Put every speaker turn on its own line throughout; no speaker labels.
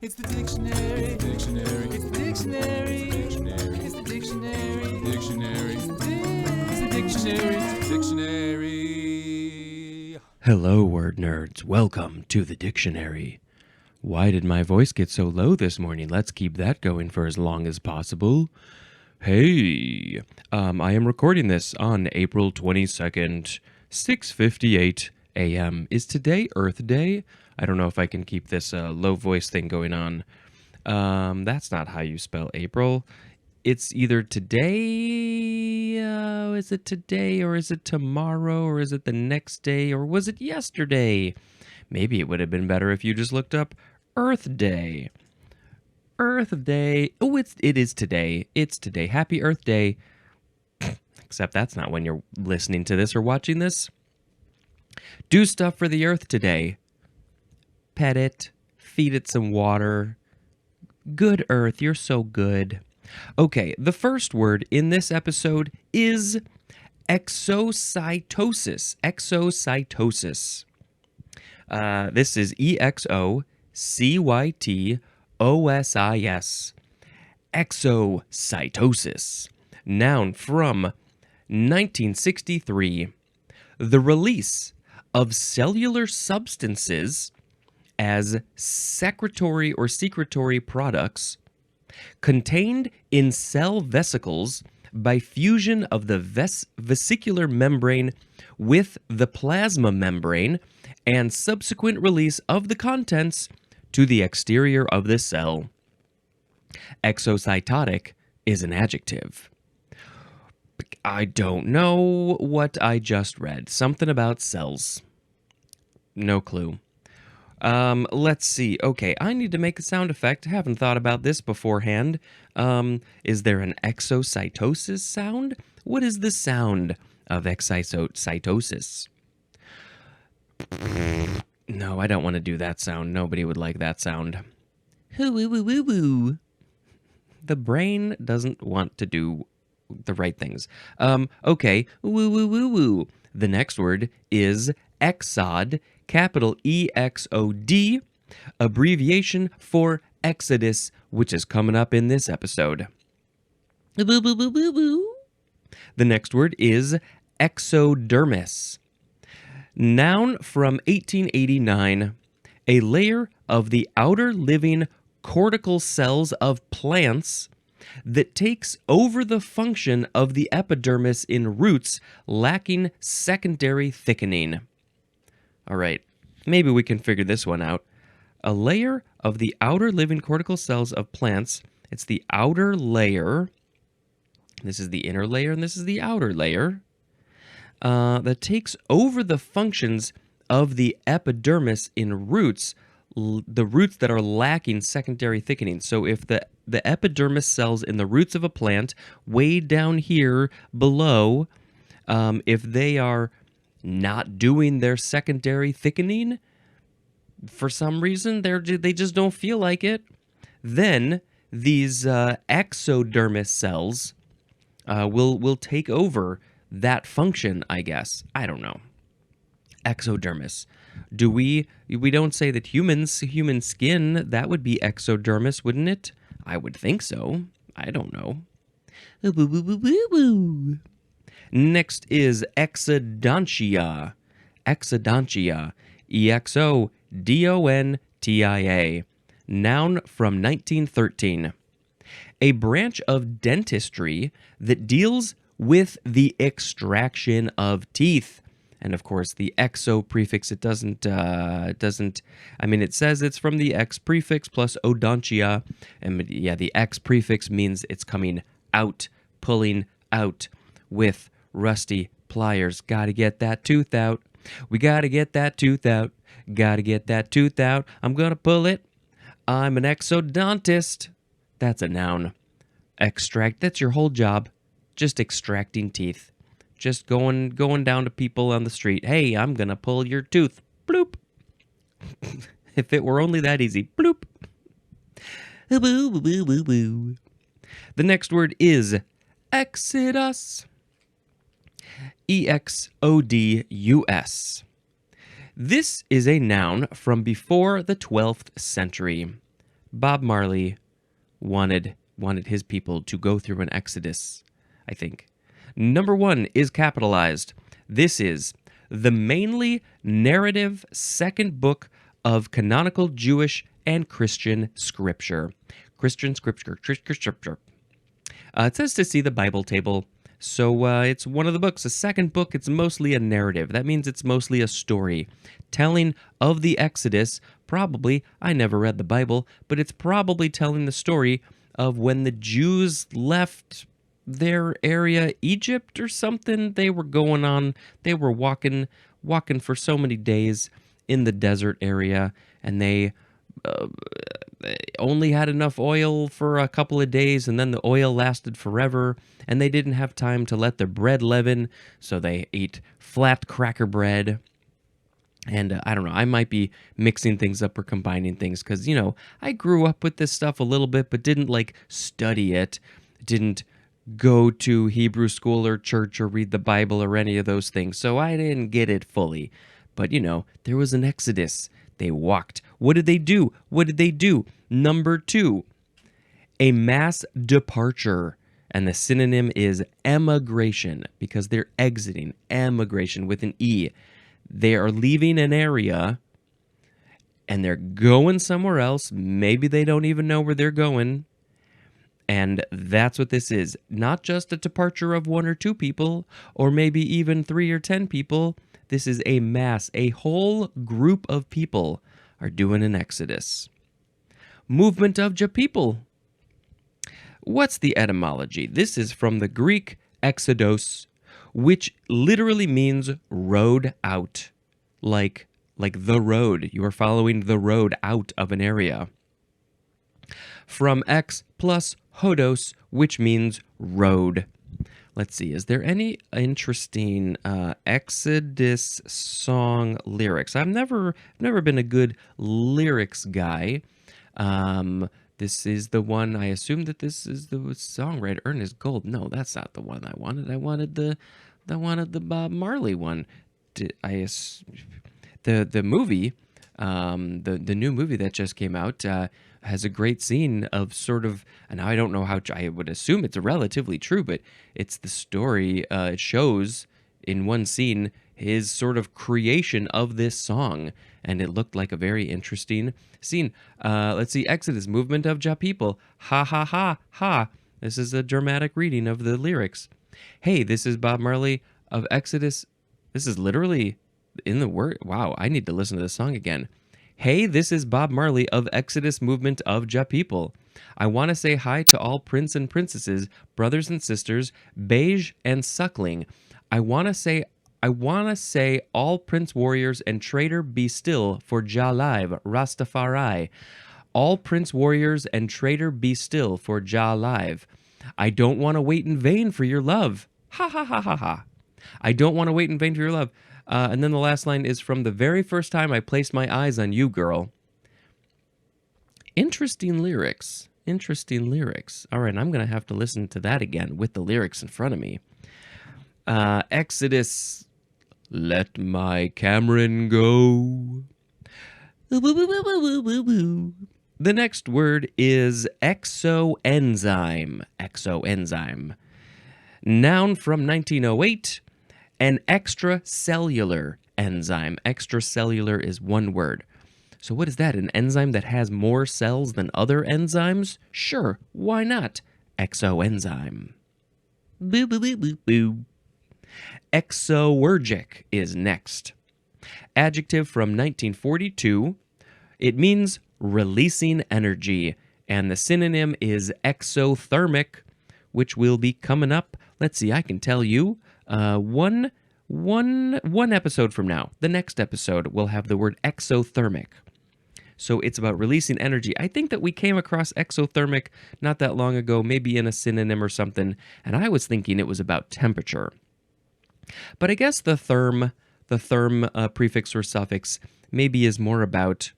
It's the dictionary. Dictionary. It's the dictionary. Dictionary. It's the dictionary. Dictionary. It's the dictionary. It's the dictionary.
Hello, word nerds. Welcome to the dictionary. Why did my voice get so low this morning? Let's keep that going for as long as possible. Hey, I am recording this on April 22nd, 6:58 a.m. Is today Earth Day? I don't know if I can keep this low voice thing going on. That's not how you spell April. It's either today, is it today, or is it tomorrow, or is it the next day, or was it yesterday? Maybe it would have been better if you just looked up Earth Day. Earth Day. Oh, it is today. It's today. Happy Earth Day. Except that's not when you're listening to this or watching this. Do stuff for the Earth today. Pet it. Feed it some water. Good Earth, you're so good. Okay, the first word in this episode is exocytosis. Exocytosis. This is EXOCYTOSIS. Exocytosis. Noun from 1963. The release of cellular substances as secretory or secretory products contained in cell vesicles by fusion of the vesicular membrane with the plasma membrane and subsequent release of the contents to the exterior of the cell. Exocytotic is an adjective. I don't know what I just read. Something about cells. No clue. Let's see. Okay, I need to make a sound effect. Haven't thought about this beforehand. Is there an exocytosis sound? What is the sound of exocytosis? No, I don't want to do that sound. Nobody would like that sound. Hoo-woo-woo-woo-woo. The brain doesn't want to do the right things. Okay, woo-woo-woo-woo. The next word is exod, capital EXOD, abbreviation for Exodus, which is coming up in this episode. The next word is exodermis. Noun from 1889, a layer of the outer living cortical cells of plants that takes over the function of the epidermis in roots lacking secondary thickening. All right, maybe we can figure this one out. A layer of the outer living cortical cells of plants. It's the outer layer. This is the inner layer, and this is the outer layer. That takes over the functions of the epidermis in roots, the roots that are lacking secondary thickening. So if the epidermis cells in the roots of a plant, way down here below, if they are not doing their secondary thickening, for some reason they just don't feel like it, then these exodermis cells will take over that function, I guess. I don't know. Exodermis. We don't say that human skin, that would be exodermis, wouldn't it? I would think so. I don't know. Next is exodontia. Exodontia. EXODONTIA. Noun from 1913. A branch of dentistry that deals with the extraction of teeth. And of course, the exo prefix, it doesn't, I mean, it says it's from the X prefix plus odontia. And yeah, the X prefix means it's coming out, pulling out with rusty pliers. Gotta get that tooth out. We gotta get that tooth out. Gotta get that tooth out. I'm gonna pull it. I'm an exodontist. That's a noun. Extract, that's your whole job. Just extracting teeth. Just going down to people on the street. Hey, I'm gonna pull your tooth. Bloop. If it were only that easy. Bloop. The next word is exodus. EXODUS. This is a noun from before the 12th century. Bob Marley wanted his people to go through an exodus, I think. Number 1 is capitalized. This is the mainly narrative second book of canonical Jewish and Christian scripture. Christian scripture. It says to see the Bible table. So it's one of the books. The second book, it's mostly a narrative. That means it's mostly a story telling of the Exodus. Probably, I never read the Bible, but it's probably telling the story of when the Jews left their area, Egypt or something. They were walking for so many days in the desert area, and they only had enough oil for a couple of days, and then the oil lasted forever, and they didn't have time to let their bread leaven, so they ate flat cracker bread. And I don't know, I might be mixing things up or combining things because, I grew up with this stuff a little bit, but didn't study it, didn't go to Hebrew school or church or read the Bible or any of those things, so I didn't get it fully. But, there was an exodus. They walked. What did they do? Number 2, a mass departure. And the synonym is emigration because they're exiting. Emigration with an E. They are leaving an area and they're going somewhere else. Maybe they don't even know where they're going. And that's what this is. Not just a departure of 1 or 2 people, or maybe even 3 or 10 people. This is a mass. A whole group of people are doing an exodus. Movement of the people. What's the etymology? This is from the Greek exodos, which literally means road out. Like the road. You are following the road out of an area. From ex plus hodos, which means road. Let's see, is there any interesting Exodus song lyrics? I've never been a good lyrics guy. This is the one, I assume that this is the songwriter, Ernest Gold. No, that's not the one I wanted. I wanted the Bob Marley one. The movie, the new movie that just came out, has a great scene of sort of, and I don't know how, I would assume it's relatively true, but it's the story, it shows in one scene his sort of creation of this song, and it looked like a very interesting scene. Let's see, Exodus, movement of Ja people, ha ha ha ha. This is a dramatic reading of the lyrics. Hey, this is Bob Marley of Exodus. This is literally in the word. Wow, I need to listen to this song again. Hey, this is Bob Marley of Exodus Movement of Ja People. I want to say hi to all prince and princesses, brothers and sisters, beige and suckling. I want to say all prince warriors and traitor be still for Ja live, Rastafari. All prince warriors and traitor be still for Ja live. I don't want to wait in vain for your love. Ha ha ha ha ha. I don't want to wait in vain for your love. And then the last line is from the very first time I placed my eyes on you, girl. Interesting lyrics. All right, I'm going to have to listen to that again with the lyrics in front of me. Exodus, let my Cameron go. The next word is exoenzyme. Exoenzyme. Noun from 1908. An extracellular enzyme. Extracellular is one word. So what is that? An enzyme that has more cells than other enzymes? Sure, why not? Exoenzyme. Boo, boo, boo, boo, boo. Exoergic is next. Adjective from 1942. It means releasing energy, and the synonym is exothermic, which will be coming up. Let's see, I can tell you. One episode from now, the next episode, will have the word exothermic. So it's about releasing energy. I think that we came across exothermic not that long ago, maybe in a synonym or something, and I was thinking it was about temperature. But I guess the therm prefix or suffix maybe is more about,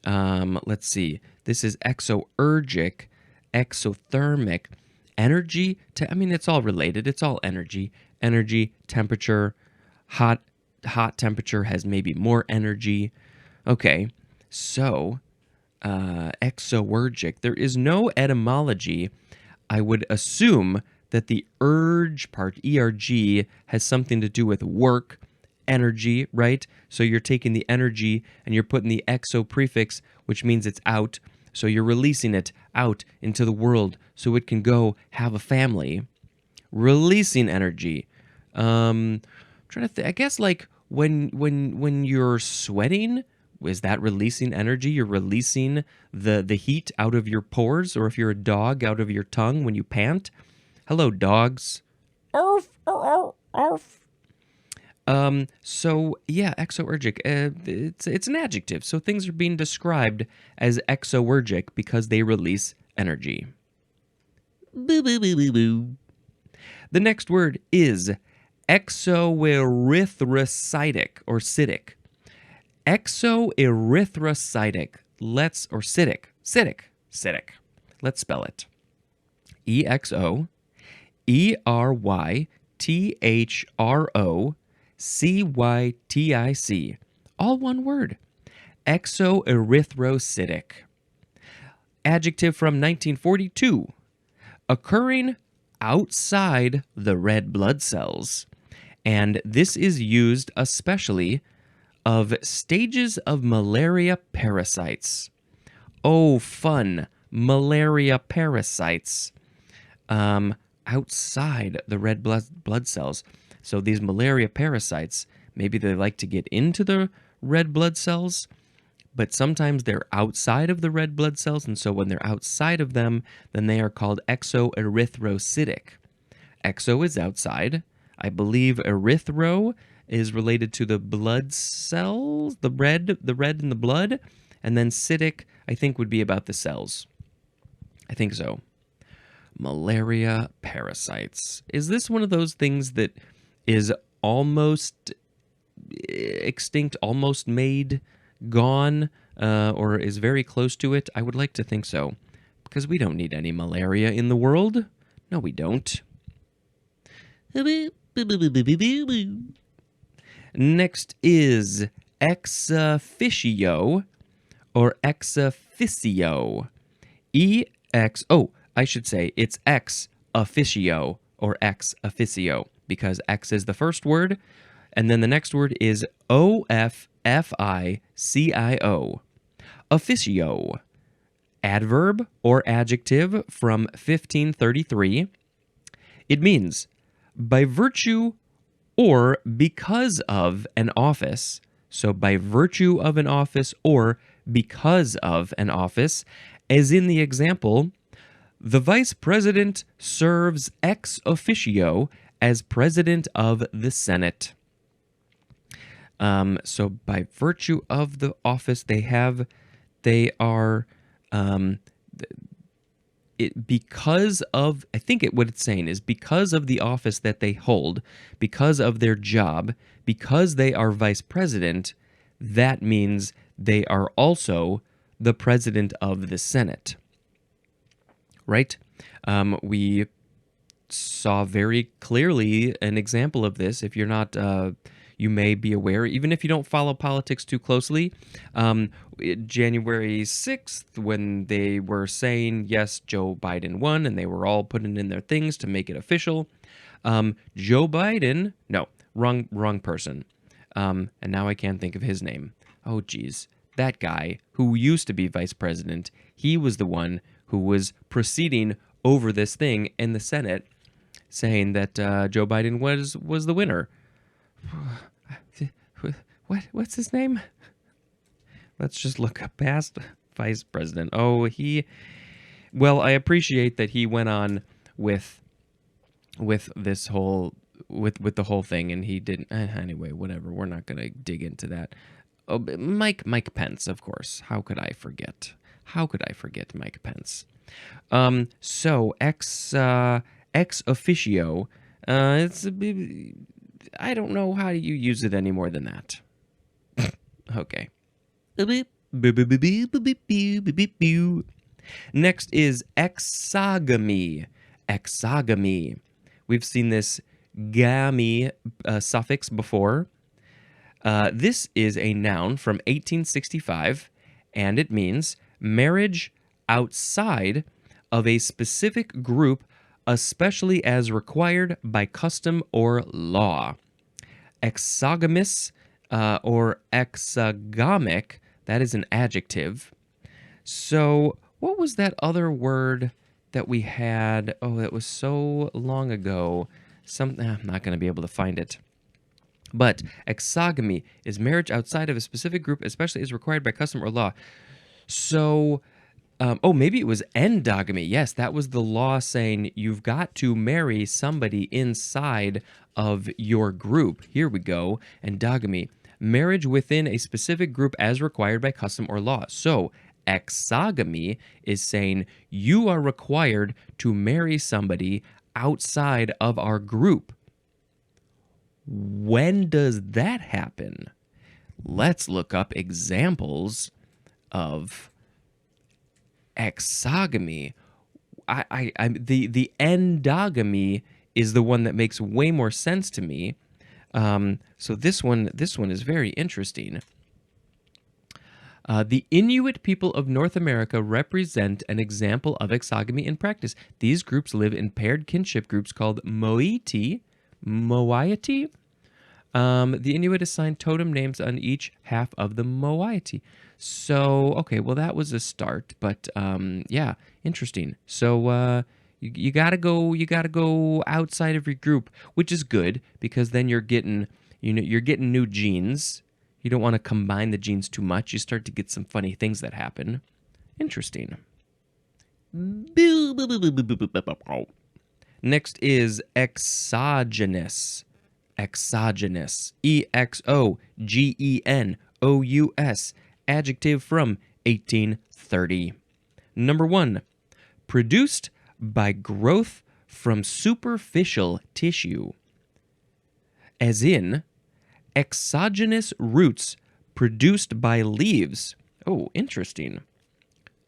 let's see, this is exoergic, exothermic, energy, it's all related, it's all energy. Energy, temperature, hot temperature has maybe more energy. Okay, so exoergic. There is no etymology. I would assume that the urge part, ERG, has something to do with work, energy, right? So you're taking the energy and you're putting the exo prefix, which means it's out. So you're releasing it out into the world so it can go have a family. Releasing energy. Trying to think. I guess like when you're sweating, is that releasing energy? You're releasing the heat out of your pores, or if you're a dog, out of your tongue when you pant. Hello, dogs. Arf, arf, arf. So yeah, exoergic. It's an adjective. So things are being described as exoergic because they release energy. Boo, boo, boo, boo, boo. The next word is exoerythrocytic or cytic. Exoerythrocytic. Cytic. Let's spell it. EXOERYTHROCYTIC. All one word. Exoerythrocytic. Adjective from 1942. Occurring outside the red blood cells. And this is used especially of stages of malaria parasites. Oh, fun. Malaria parasites. Outside the red blood cells. So these malaria parasites, maybe they like to get into the red blood cells, but sometimes they're outside of the red blood cells, and so when they're outside of them, then they are called exoerythrocytic. Exo is outside. I believe erythro is related to the blood cells, the red in the blood, and then cytic, I think, would be about the cells. I think so. Malaria parasites. Is this one of those things that is almost extinct, almost made gone, or is very close to it? I would like to think so, because we don't need any malaria in the world. No, we don't. Next is ex officio or ex officio. I should say it's ex officio or ex officio, because ex is the first word, and then the next word is officio. Officio. Adverb or adjective from 1533. It means by virtue or because of an office. So by virtue of an office or because of an office, as in the example, the vice president serves ex officio as president of the Senate. So by virtue of the office because of, I think what it's saying is because of the office that they hold, because of their job, because they are vice president, that means they are also the president of the Senate. Right? We saw very clearly an example of this. If you're not, you may be aware, even if you don't follow politics too closely, January 6th, when they were saying, yes, Joe Biden won, and they were all putting in their things to make it official, Joe Biden, no, wrong person. And now I can't think of his name. Oh, geez. That guy who used to be vice president, he was the one who was proceeding over this thing in the Senate, saying that Joe Biden was the winner. What's his name? Let's just look up past vice president. Oh, well, I appreciate that he went on with this whole with the whole thing, and he didn't. Anyway, whatever. We're not gonna dig into that. Oh, Mike Pence, of course. How could I forget? Mike Pence? So ex officio. It's I don't know how you use it any more than that. Okay. Next is exogamy. Exogamy. We've seen this gamy suffix before. This is a noun from 1865, and it means marriage outside of a specific group, especially as required by custom or law. Exogamous or exogamic, that is an adjective. So, what was that other word that we had? Oh, that was so long ago. I'm not going to be able to find it. But exogamy is marriage outside of a specific group, especially as required by custom or law. So, maybe it was endogamy. Yes, that was the law saying you've got to marry somebody inside of your group. Here we go. Endogamy, marriage within a specific group as required by custom or law. So, exogamy is saying you are required to marry somebody outside of our group. When does that happen? Let's look up examples of exogamy. The endogamy is the one that makes way more sense to me. So this one is very interesting. The Inuit people of North America represent an example of exogamy in practice. These groups live in paired kinship groups called moiety. The Inuit assigned totem names on each half of the moiety. So, okay, well that was a start, but yeah, interesting. So you gotta go outside of your group, which is good because then you're getting new genes. You don't want to combine the genes too much. You start to get some funny things that happen. Interesting. Next is exogenous. Exogenous. EXOGENOUS. Adjective from 1830. Number 1. Produced by growth from superficial tissue. As in, exogenous roots produced by leaves. Oh, interesting.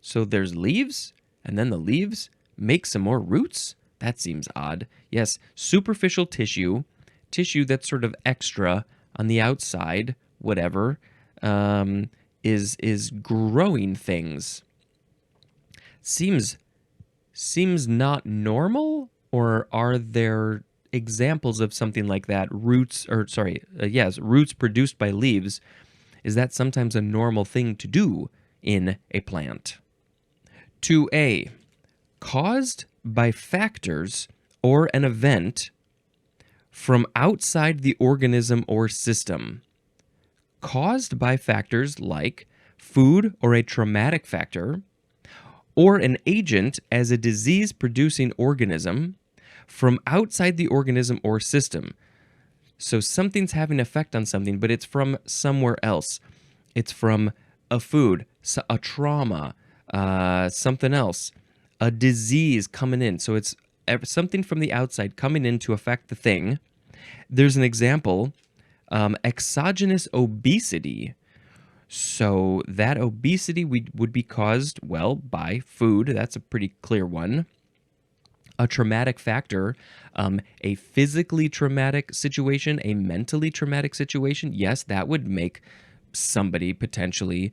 So there's leaves, and then the leaves make some more roots? That seems odd. Yes, superficial tissue that's sort of extra on the outside, whatever, is growing things. Seems not normal, or are there examples of something like that? Roots produced by leaves. Is that sometimes a normal thing to do in a plant? 2a, caused by factors or an event from outside the organism or system. Caused by factors like food or a traumatic factor, or an agent as a disease-producing organism from outside the organism or system. So something's having an effect on something, but it's from somewhere else. It's from a food, a trauma, something else, a disease coming in. So it's something from the outside coming in to affect the thing. There's an example, exogenous obesity. So that obesity would be caused, well, by food. That's a pretty clear one. A traumatic factor, a physically traumatic situation, a mentally traumatic situation. Yes, that would make somebody potentially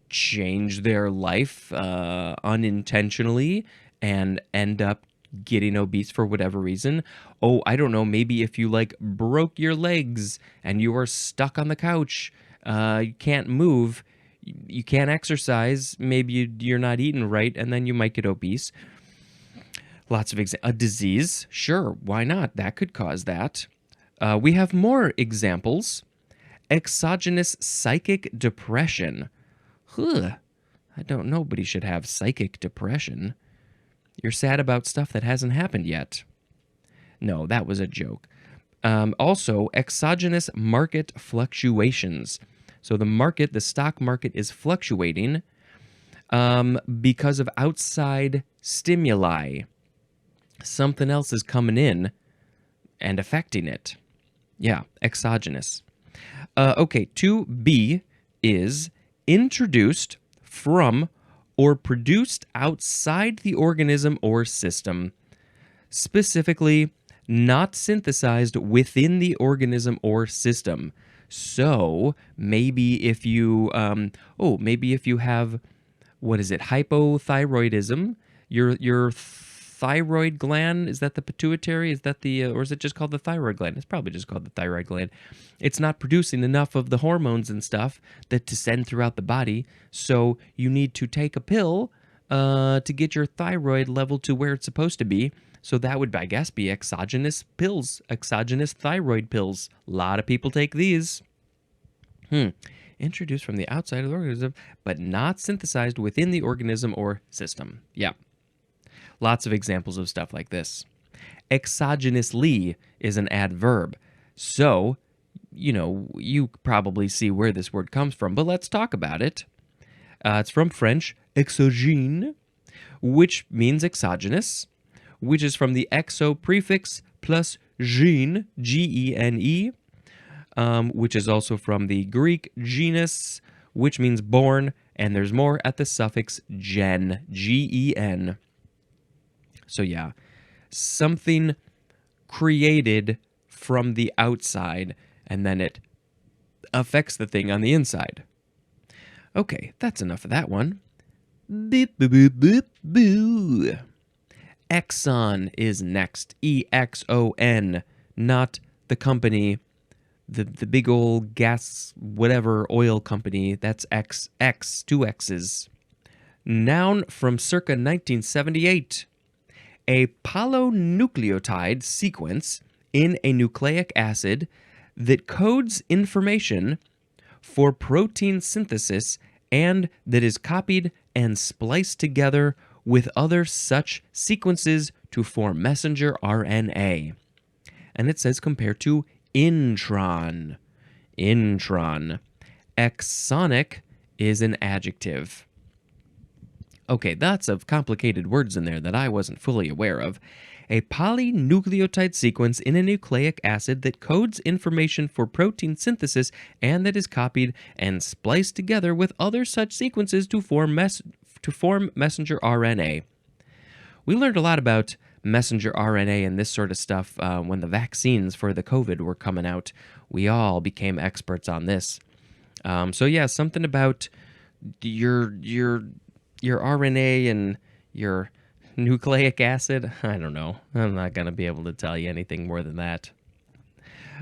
change their life unintentionally and end up getting obese for whatever reason. Oh, I don't know, maybe if you broke your legs and you are stuck on the couch, you can't move, you can't exercise, maybe you're not eating right, and then you might get obese. Lots of a disease, sure, why not? That could cause that. We have more examples. Exogenous psychic depression. I don't know, nobody should have psychic depression. You're sad about stuff that hasn't happened yet. No, that was a joke. Also, exogenous market fluctuations. So the stock market is fluctuating because of outside stimuli. Something else is coming in and affecting it. Yeah, exogenous. Okay, 2b is introduced from or produced outside the organism or system, specifically not synthesized within the organism or system. So maybe if you, maybe if you have, what is it, hypothyroidism, your thyroid gland, is that the pituitary? Is that the, or is it just called the thyroid gland? It's probably just called the thyroid gland. It's not producing enough of the hormones and stuff that to send throughout the body. So you need to take a pill to get your thyroid level to where it's supposed to be. So that would, I guess, be exogenous pills, exogenous thyroid pills. A lot of people take these. Introduced from the outside of the organism, but not synthesized within the organism or system. Yeah. Lots of examples of stuff like this. Exogenously is an adverb. So, you probably see where this word comes from, but let's talk about it. It's from French, exogene, which means exogenous, which is from the exo prefix plus gene, G-E-N-E, which is also from the Greek genus, which means born, and there's more at the suffix gen, G-E-N. So yeah, something created from the outside, and then it affects the thing on the inside. Okay, that's enough of that one. Beep, boop, boop, boop, boo. Exxon is next. E-X-O-N, not the company, the big old gas, whatever, oil company. That's X, two X's. Noun from circa 1978. A polynucleotide sequence in a nucleic acid that codes information for protein synthesis and that is copied and spliced together with other such sequences to form messenger RNA. And it says compared to intron. Intron. Exonic is an adjective. Okay, lots of complicated words in there that I wasn't fully aware of. A polynucleotide sequence in a nucleic acid that codes information for protein synthesis and that is copied and spliced together with other such sequences to form messenger RNA. We learned a lot about messenger RNA and this sort of stuff when the vaccines for the COVID were coming out. We all became experts on this. So yeah, something about your RNA and your nucleic acid. I don't know. I'm not going to be able to tell you anything more than that.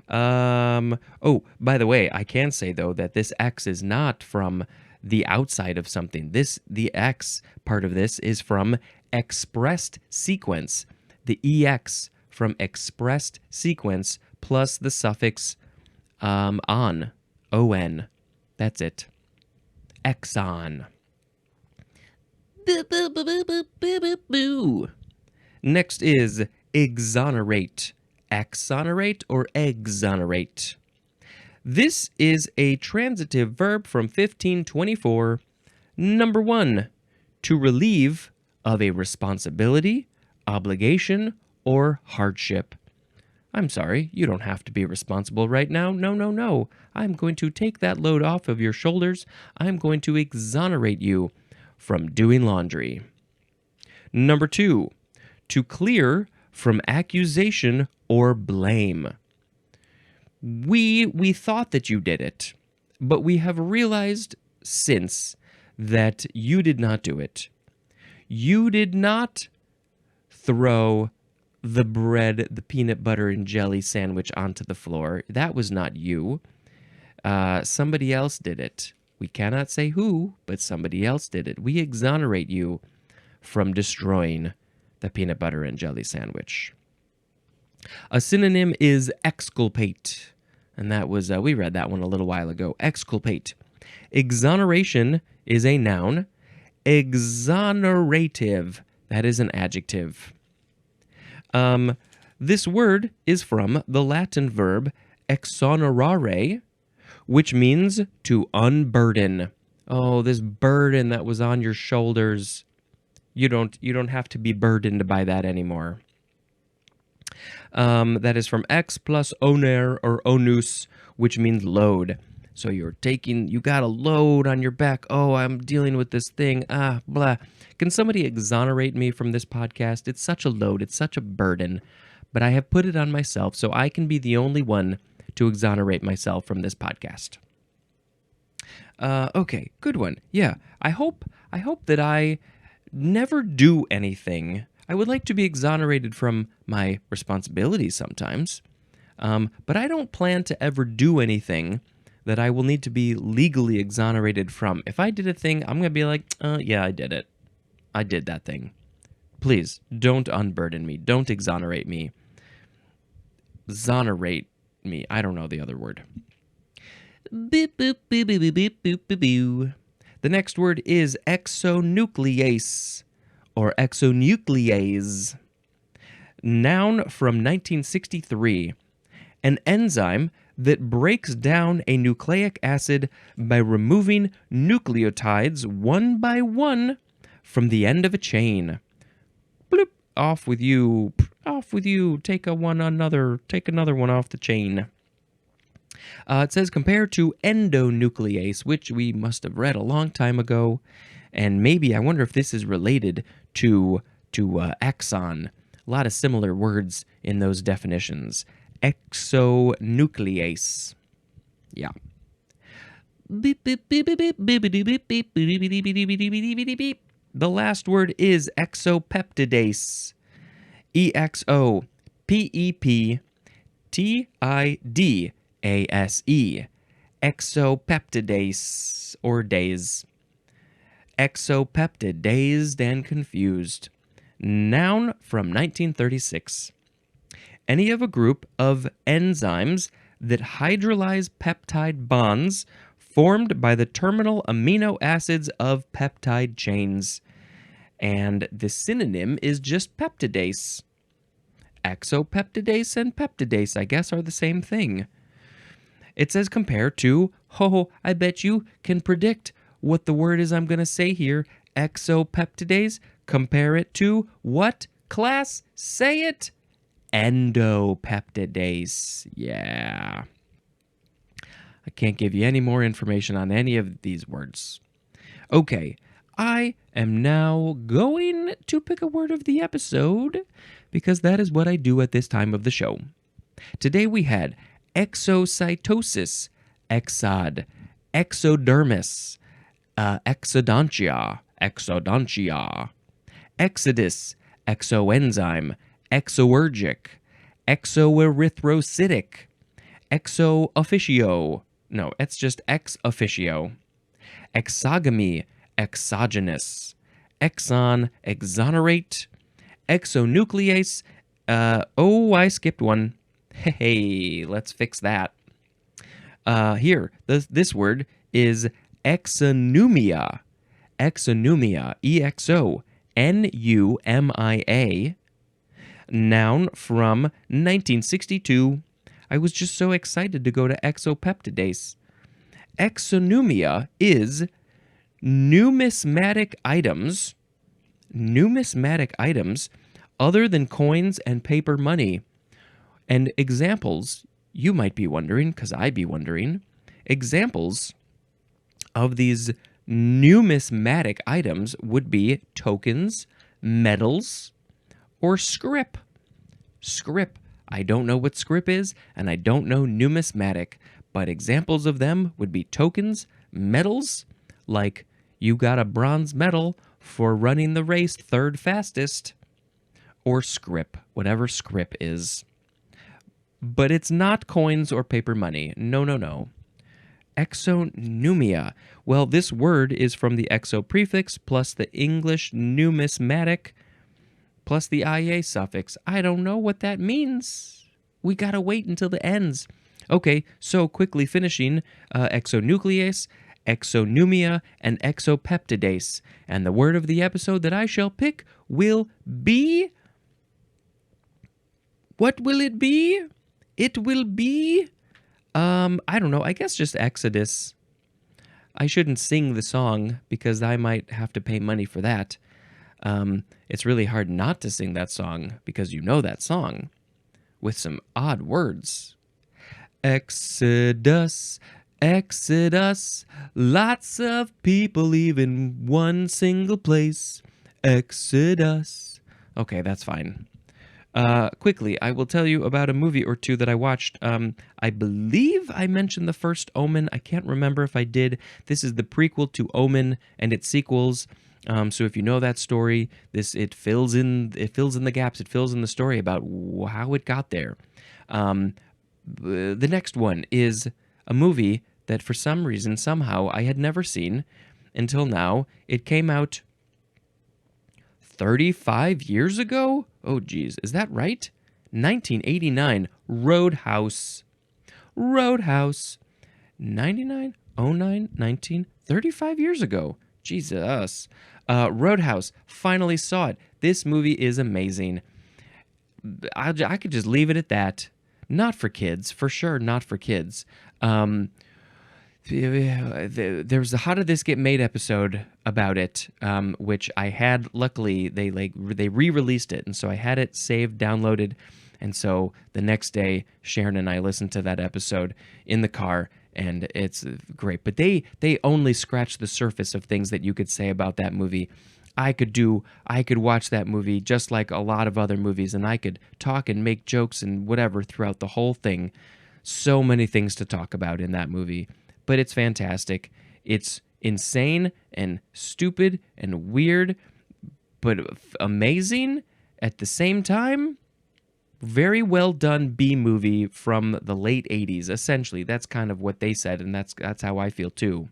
By the way, I can say, though, that this X is not from the outside of something. The X part of this is from expressed sequence. The EX from expressed sequence plus the suffix on, O-N. That's it. Exon. Next is exonerate. Exonerate or exonerate. This is a transitive verb from 1524. Number 1, to relieve of a responsibility, obligation, or hardship. I'm sorry, you don't have to be responsible right now. No. I'm going to take that load off of your shoulders. I'm going to exonerate you from doing laundry. Number 2, to clear from accusation or blame. We thought that you did it, but we have realized since that you did not do it. You did not throw the bread, the peanut butter and jelly sandwich onto the floor. That was not you. Somebody else did it. We cannot say who, but somebody else did it. We exonerate you from destroying the peanut butter and jelly sandwich. A synonym is exculpate, and that was, we read that one a little while ago. Exculpate. Exoneration is a noun. Exonerative, that is an adjective. This word is from the Latin verb exonerare, which means to unburden. Oh, this burden that was on your shoulders. You don't have to be burdened by that anymore. That is from ex plus oner or onus, which means load. So you got a load on your back. Oh, I'm dealing with this thing. Blah. Can somebody exonerate me from this podcast? It's such a load. It's such a burden. But I have put it on myself, so I can be the only one to exonerate myself from this podcast. Okay, good one. Yeah, I hope that I never do anything. I would like to be exonerated from my responsibilities sometimes, but I don't plan to ever do anything that I will need to be legally exonerated from. If I did a thing, I'm going to be like, yeah, I did it. I did that thing. Please, don't unburden me. Don't exonerate me. Exonerate me. I don't know the other word. Beep, boop, beep, beep, beep, beep, boop, beep, beep. The next word is exonuclease or exonuclease. Noun from 1963. An enzyme that breaks down a nucleic acid by removing nucleotides one by one from the end of a chain. Bloop, off with you. Off with you. Take another one off the chain. It says compared to endonuclease, which we must have read a long time ago, and maybe I wonder if this is related to exon. A lot of similar words in those definitions. Exonuclease. Yeah. The last word is exopeptidase. EXOPEPTIDASE. Exopeptidase or days. Exopeptid, dazed and confused. Noun from 1936. Any of a group of enzymes that hydrolyze peptide bonds formed by the terminal amino acids of peptide chains. And the synonym is just peptidase. Exopeptidase and peptidase, I guess, are the same thing. It says compare to, I bet you can predict what the word is I'm going to say here. Exopeptidase, compare it to what? Class, say it. Endopeptidase. Yeah. I can't give you any more information on any of these words. Okay, I am now going to pick a word of the episode because that is what I do at this time of the show. Today we had exocytosis, exod, exodermis, exodontia, exodus, exoenzyme, exoergic, exoerythrocytic, exo officio. No, it's just ex officio. Exogamy, exogenous. Exon, exonerate. Exonuclease. I skipped one. Hey, let's fix that. Here, this word is exonumia. Exonumia, EXONUMIA. Noun from 1962. I was just so excited to go to exopeptidase. Exonumia is numismatic items other than coins and paper money. And examples, you might be wondering, because I'd be wondering, examples of these numismatic items would be tokens, medals, or scrip. Scrip. I don't know what scrip is, and I don't know numismatic, but examples of them would be tokens, medals, like you got a bronze medal for running the race third fastest, or scrip, whatever scrip is. But it's not coins or paper money. No. Exonumia. Well, this word is from the exo prefix plus the English numismatic plus the IA suffix. I don't know what that means. We gotta wait until it ends. Okay, so quickly finishing, exonuclease, exonumia, and exopeptidase. And the word of the episode that I shall pick will be... What will it be? It will be... I don't know, I guess just Exodus. I shouldn't sing the song because I might have to pay money for that. It's really hard not to sing that song because you know that song with some odd words. Exodus, Exodus, lots of people live in one single place. Exodus. Okay, that's fine. Quickly, I will tell you about a movie or two that I watched. I believe I mentioned the first Omen. I can't remember if I did. This is the prequel to Omen and its sequels. So if you know that story, it fills in the gaps. It fills in the story about how it got there. The next one is a movie that for some reason, somehow, I had never seen until now. It came out 35 years ago? Oh, geez. Is that right? 1989. Roadhouse. Roadhouse. 99, 09, 19, 35 years ago. Jesus. Roadhouse. Finally saw it. This movie is amazing. I could just leave it at that. Not for kids. For sure, not for kids. There was a How Did This Get Made episode about it, which I had. Luckily, they re-released it, and so I had it saved, downloaded, and so the next day, Sharon and I listened to that episode in the car, and it's great. But they only scratched the surface of things that you could say about that movie. I could watch that movie just like a lot of other movies, and I could talk and make jokes and whatever throughout the whole thing. So many things to talk about in that movie. But it's fantastic. It's insane and stupid and weird, but amazing at the same time. Very well done B-movie from the late 80s, essentially. That's kind of what they said, and that's how I feel too.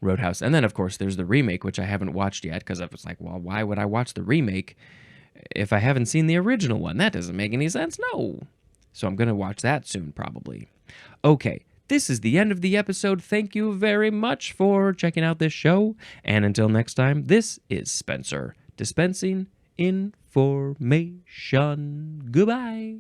Roadhouse. And then, of course, there's the remake, which I haven't watched yet, because I was like, well, why would I watch the remake if I haven't seen the original one? That doesn't make any sense. No. So I'm going to watch that soon, probably. Okay. This is the end of the episode. Thank you very much for checking out this show. And until next time, this is Spencer dispensing information. Goodbye.